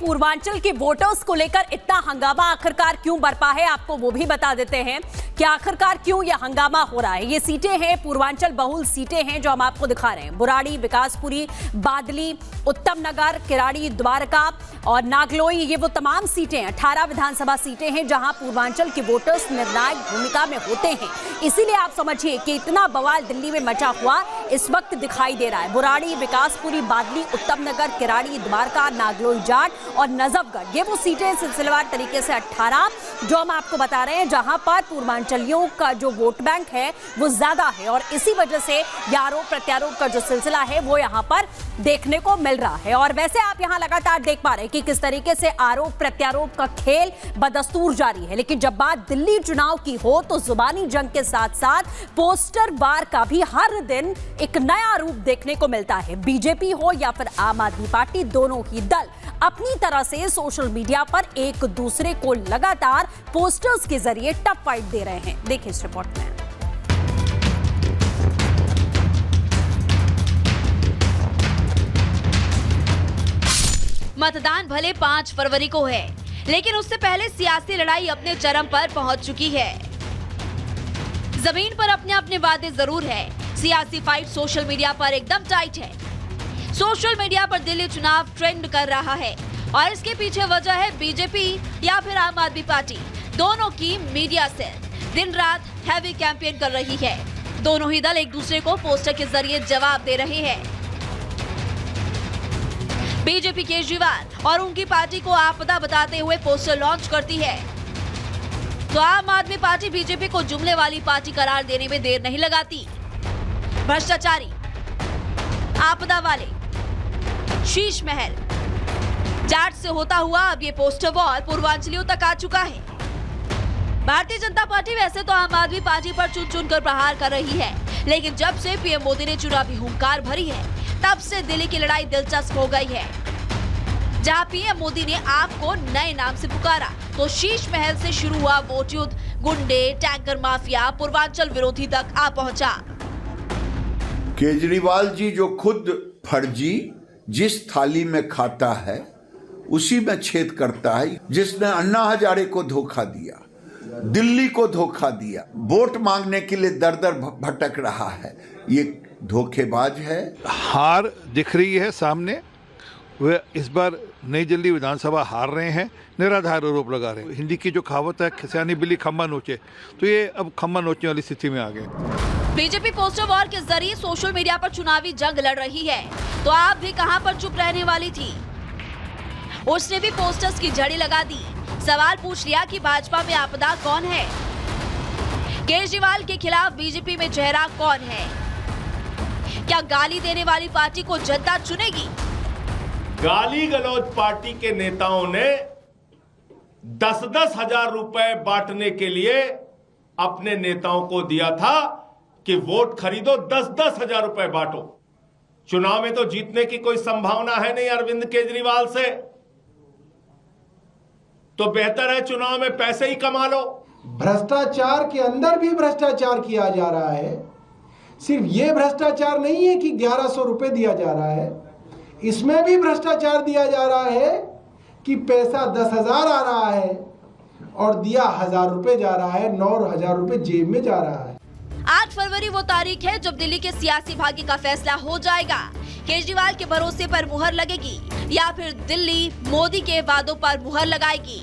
पूर्वांचल के वोटर्स को लेकर इतना हंगामा आखिरकार क्यों बरपा है, आपको वो भी बता देते हैं कि आखिरकार क्यों यह हंगामा हो रहा है। ये सीटें हैं, पूर्वांचल बहुल सीटें हैं जो हम आपको दिखा रहे हैं। बुराड़ी, विकासपुरी, बादली, उत्तम नगर, किराड़ी, द्वारका और नागलोई, ये वो तमाम सीटें 18 विधानसभा सीटें हैं जहां पूर्वांचल के वोटर्स निर्णायक भूमिका में होते हैं। इसीलिए आप समझिए कि इतना बवाल दिल्ली में मचा हुआ इस वक्त दिखाई दे रहा है। बुराड़ी, विकासपुरी, बादली, उत्तम नगर, किराड़ी, द्वारका, नागलोई जाट और नजफगढ़, ये वो सीटें सिलसिलेवार तरीके से 18 जो हम आपको बता रहे हैं जहां पर पूर्वांचलियों का जो वोट बैंक है वो ज्यादा है और इसी वजह से ये आरोप प्रत्यारोप का जो सिलसिला है वो यहां पर देखने को मिल रहा है। और वैसे आप यहां लगातार देख पा रहे हैं कि किस तरीके से आरोप प्रत्यारोप का खेल बदस्तूर जारी है। लेकिन जब बात दिल्ली चुनाव की हो तो जुबानी जंग के साथ साथ पोस्टर वार का भी हर दिन एक नया रूप देखने को मिलता है। बीजेपी हो या फिर आम आदमी पार्टी, दोनों ही दल अपनी तरह से सोशल मीडिया पर एक दूसरे को लगातार पोस्टर्स के जरिए टफ फाइट दे रहे हैं। देखिए इस रिपोर्ट में। मतदान भले 5 फरवरी को है, लेकिन उससे पहले सियासी लड़ाई अपने चरम पर पहुंच चुकी है। जमीन पर अपने अपने वादे जरूर है, सियासी फाइट सोशल मीडिया पर एकदम टाइट है। सोशल मीडिया पर दिल्ली चुनाव ट्रेंड कर रहा है और इसके पीछे वजह है बीजेपी या फिर आम आदमी पार्टी, दोनों की मीडिया सेल दिन रात हैवी कैंपेन कर रही है। दोनों ही दल एक दूसरे को पोस्टर के जरिए जवाब दे रहे हैं। बीजेपी केजरीवाल और उनकी पार्टी को आपदा बताते हुए पोस्टर लॉन्च करती है, तो आम आदमी पार्टी बीजेपी को जुमले वाली पार्टी करार देने में देर नहीं लगाती। भ्रष्टाचारी, आपदा वाले, शीश महल, जाट से होता हुआ अब ये पोस्टर वॉर पूर्वांचलियों तक आ चुका है। भारतीय जनता पार्टी वैसे तो आम आदमी पार्टी पर चुन चुन कर प्रहार कर रही है, लेकिन जब से पीएम मोदी ने चुनावी हुंकार भरी है तब से दिल्ली की लड़ाई दिलचस्प हो गई है। जहां पीएम मोदी ने आपको नए नाम से पुकारा तो शीश महल से शुरू हुआ वोट युद्ध गुंडे, टैंकर माफिया, पूर्वांचल विरोधी तक आ पहुंचा। केजरीवाल जी जो खुद फर्जी जिस थाली में खाता है उसी में छेद करता है। जिसने अन्ना हजारे को धोखा दिया, दिल्ली को धोखा दिया, वोट मांगने के लिए दर दर भटक रहा है, ये धोखेबाज है। हार दिख रही है सामने। वे इस बार नई दिल्ली विधानसभा हार रहे हैं, निराधार आरोप लगा रहे हैं। हिंदी की जो कहावत है खिसियानी बिल्ली खम्मा नोचे, तो ये अब खम्मा नोचने वाली स्थिति में आ गए। बीजेपी पोस्टर वॉर के जरिए सोशल मीडिया पर चुनावी जंग लड़ रही है, तो आप भी कहां पर चुप रहने वाली थी। उसने भी पोस्टर्स की झड़ी लगा दी, सवाल पूछ लिया कि भाजपा में आपदा कौन है, केजरीवाल के खिलाफ बीजेपी में चेहरा कौन है, क्या गाली देने वाली पार्टी को जनता चुनेगी। गाली गलौज पार्टी के नेताओं ने 10-10 हजार रुपए बांटने के लिए अपने नेताओं को दिया था कि वोट खरीदो, 10-10 हजार रुपए बांटो। चुनाव में तो जीतने की कोई संभावना है नहीं अरविंद केजरीवाल से, तो बेहतर है चुनाव में पैसे ही कमा लो। भ्रष्टाचार के अंदर भी भ्रष्टाचार किया जा रहा है। सिर्फ ये भ्रष्टाचार नहीं है कि 1100 रुपए दिया जा रहा है, इसमें भी भ्रष्टाचार दिया जा रहा है कि पैसा 10,000 आ रहा है और दिया 1,000 रुपए जा रहा है, 9,000 रुपए जेब में जा रहा है। 8 फरवरी वो तारीख है जब दिल्ली के सियासी भाग्य का फैसला हो जाएगा। केजरीवाल के भरोसे पर मुहर लगेगी या फिर दिल्ली मोदी के वादों पर मुहर लगाएगी।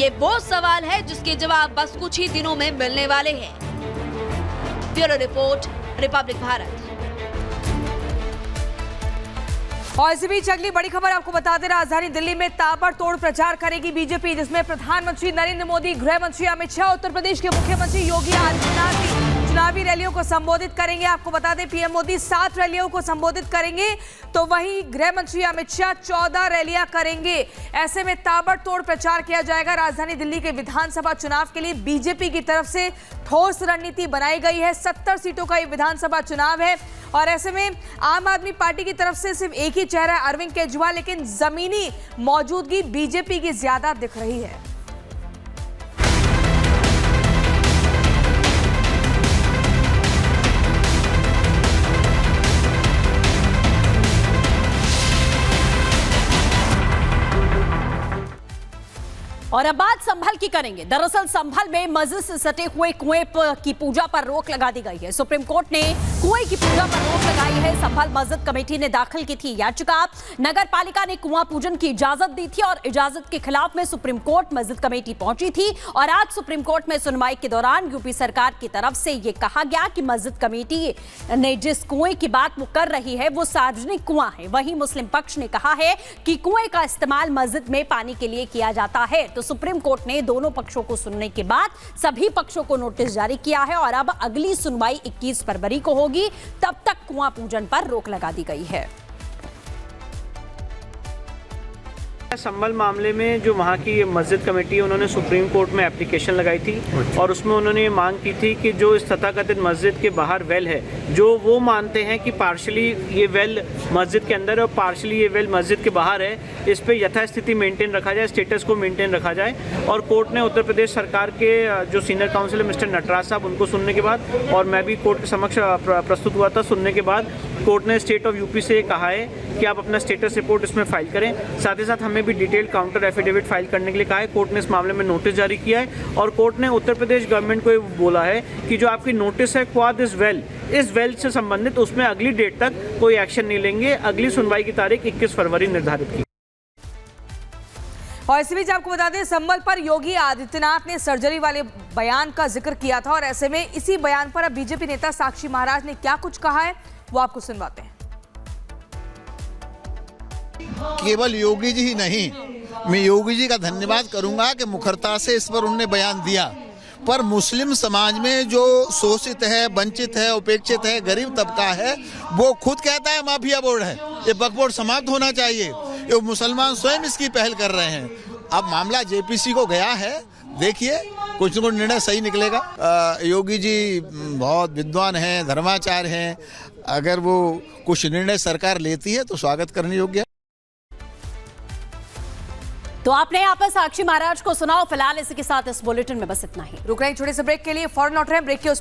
ये वो सवाल है जिसके जवाब बस कुछ ही दिनों में मिलने वाले हैं। Bureau report, Republic Bharat. और इसी बीच अगली बड़ी खबर आपको बता दें, राजधानी दिल्ली में ताबड़तोड़ प्रचार करेगी बीजेपी, जिसमें प्रधानमंत्री नरेंद्र मोदी, गृह मंत्री अमित शाह, उत्तर प्रदेश के मुख्यमंत्री योगी आदित्यनाथ भी चुनावी रैलियों को संबोधित करेंगे। आपको बता दें पीएम मोदी 7 रैलियों को संबोधित करेंगे, तो वहीं गृह मंत्री अमित शाह 14 रैलियां करेंगे। ऐसे में ताबड़तोड़ प्रचार किया जाएगा। राजधानी दिल्ली के विधानसभा चुनाव के लिए बीजेपी की तरफ से ठोस रणनीति बनाई गई है। 70 सीटों का ये विधानसभा चुनाव है और ऐसे में आम आदमी पार्टी की तरफ से सिर्फ एक ही चेहरा है, अरविंद केजरीवाल, लेकिन जमीनी मौजूदगी बीजेपी की ज्यादा दिख रही है। और अब बात संभल की करेंगे। दरअसल संभल में मस्जिद से सटे हुए कुएं की पूजा पर रोक लगा दी गई है। सुप्रीम कोर्ट ने कुएं की पूजा पर रोक लगाई है। संभल मस्जिद कमेटी ने दाखिल की थी याचिका। नगर पालिका ने कुआं पूजन की इजाजत दी थी और इजाजत के खिलाफ में सुप्रीम कोर्ट मस्जिद कमेटी पहुंची थी और आज सुप्रीम कोर्ट में सुनवाई के दौरान यूपी सरकार की तरफ से यह कहा गया कि मस्जिद कमेटी ने जिस कुएं की बात वो कर रही है वो सार्वजनिक कुआं है। वहीं मुस्लिम पक्ष ने कहा है कि कुएं का इस्तेमाल मस्जिद में पानी के लिए किया जाता है। तो सुप्रीम कोर्ट ने दोनों पक्षों को सुनने के बाद सभी पक्षों को नोटिस जारी किया है और अब अगली सुनवाई 21 फरवरी को होगी। तब तक कुआं पूजन पर रोक लगा दी गई है। संभल मामले में जो वहाँ की मस्जिद कमेटी है उन्होंने सुप्रीम कोर्ट में एप्लीकेशन लगाई थी और उसमें उन्होंने ये मांग की थी कि जो इस तथाकथित मस्जिद के बाहर वेल है, जो वो मानते हैं कि पार्शली ये वेल मस्जिद के अंदर है और पार्शली ये वेल मस्जिद के बाहर है, इस पर यथास्थिति मेंटेन रखा जाए, स्टेटस को मेंटेन रखा जाए। और कोर्ट ने उत्तर प्रदेश सरकार के जो सीनियर काउंसिलर मिस्टर नटराज साहब उनको सुनने के बाद और मैं भी कोर्ट के समक्ष प्रस्तुत हुआ था, सुनने के बाद कोर्ट ने स्टेट ऑफ यूपी से कहा है कि आप अपना स्टेटस रिपोर्ट इसमें फाइल करें। साथ ही साथ हमें भी डिटेल काउंटर एफिडेविट फाइल करने के लिए कहा है। कोर्ट ने इस मामले में नोटिस जारी किया है और कोर्ट ने उत्तर प्रदेश गवर्नमेंट को ये बोला है कि जो आपकी नोटिस है क्वाद इस वेल से संबंधित, उसमें अगली डेट तक कोई एक्शन नहीं लेंगे। अगली सुनवाई की तारीख 21 फरवरी निर्धारित की। और इसी बीच आपको बता दें, संभल पर योगी आदित्यनाथ ने सर्जरी वाले बयान का जिक्र किया था और ऐसे में इसी बयान पर अब बीजेपी नेता साक्षी महाराज ने क्या कुछ कहा है वो आपको सुनवाते हैं। केवल योगी जी ही नहीं, मैं योगी जी का धन्यवाद करूंगा कि मुखरता से इस पर उन्होंने बयान दिया, पर मुस्लिम समाज में जो शोषित है, वंचित है, उपेक्षित है, गरीब तबका है, वो खुद कहता है माफिया बोर्ड है, ये वक्फ बोर्ड समाप्त होना चाहिए। ये मुसलमान स्वयं इसकी पहल कर रहे हैं। अब मामला जेपीसी को गया है, देखिए कुछ न कुछ निर्णय सही निकलेगा। योगी जी बहुत विद्वान हैं, धर्माचार्य हैं, अगर वो कुछ निर्णय सरकार लेती है तो स्वागत करने योग्य है। तो आपने यहाँ पर साक्षी महाराज को सुनाओ। फिलहाल इसी के साथ इस बुलेटिन में बस इतना ही। रुक रहे हैं छोटे से ब्रेक के लिए, फौरन लौट रहे हैं ब्रेक के उस पार।